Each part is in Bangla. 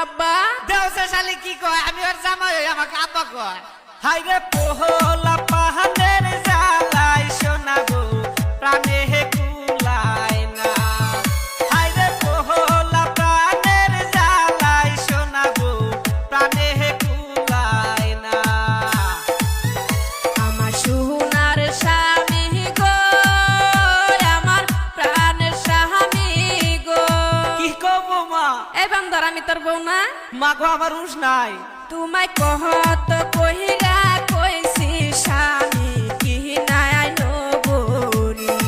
আব্বা দেওসে শালি কি কয় আমি ওর জামাই হই আমাকে আব্বা কয় হাই রে পোহলা পাহানের জ্বালাই সোনা গো প্রাণে হে কুলায় না হাই রে পোহলা প্রাণের জ্বালাই সোনা গো প্রাণে হে কুলায় না আমার সোনার স্বামী গো আমার প্রাণের স্বামী গো কি কব মা এই বান্দর আমি তোর বউ না মা গো আমার হুঁশ নাই তোমায় কহত কহিরা কইছি স্বামী কি নাই নগরী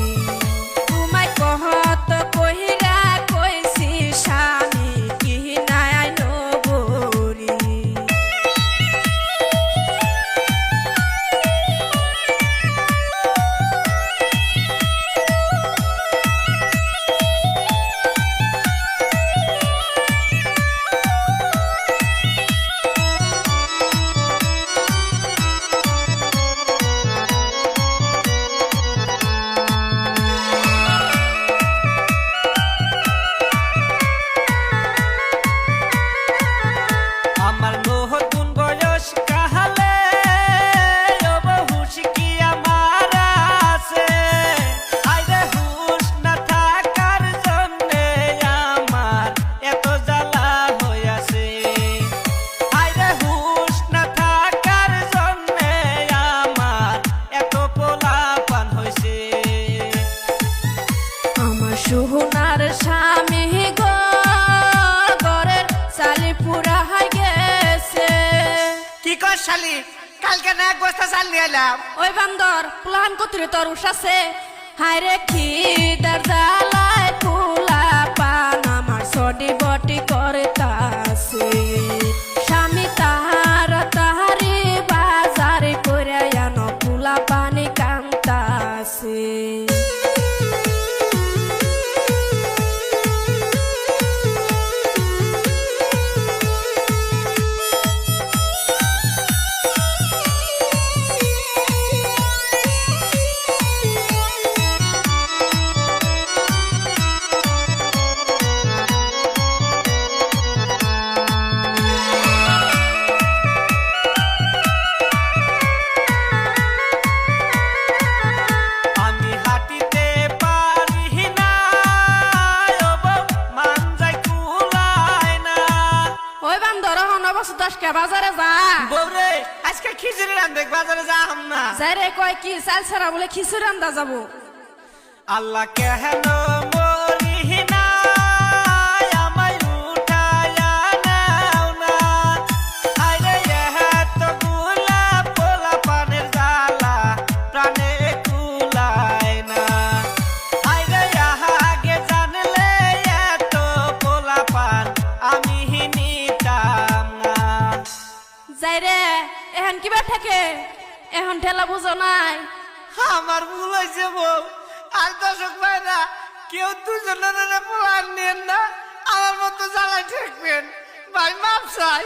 তোমায় কহত কহিরা কইছি স্বামী কি নাই নগরী আমার নতুন বয়স কাহালে হুশ কি আমার আছে আইরে হুশ না থাকার জন্যে আমার এত জ্বালা হইয়াছে আইরে হুশ না থাকার জন্যে আমার এত পোলাপান হইছে আমার সোনার স্বামী গো ঘরের চালি পুরা হয়ে গেছে কি কয় শালি কালকে না এক বস্তা চাল নিয়ে এলাম ওই বান্দর প্লান কতরে তোর উঠাছে হায়রে খিদার জ্বালায় ফুলা পান আমার সডি বটি করে তাছে স্বামী তাহারি বাজারে করে আনো ফুলা পানি কান্তাছে আমি হাঁটিতে পারি না ও বউ, মান যায় কুলায় না ওই বান্দর হন অবশ্য 10টা বাজারে যা বউরে আজকে খিচুড়ি রান্ধে বাজারে যাম না যাই রে কয় কি চাল ছাড়া বলে খিচুড়ি রান্দা যাবো আল্লাহ কেন মরি না আমায় উঠায়া নাও না আরে এত গুলা পোলা পানের জ্বালা প্রাণে কুলায় না আরে আগে জানলে এত পোলা পান আমি নিতাম না যাই রে এখন কিবা থাকে এখন ঠেলা বুঝো নাই আমার ভুল হয়েছে বউ আর দর্শক ভাই না কেউ দুজনের পোলার নেন না আমার মতো জ্বালায় ঠেকবেন ভাই মাপ চাই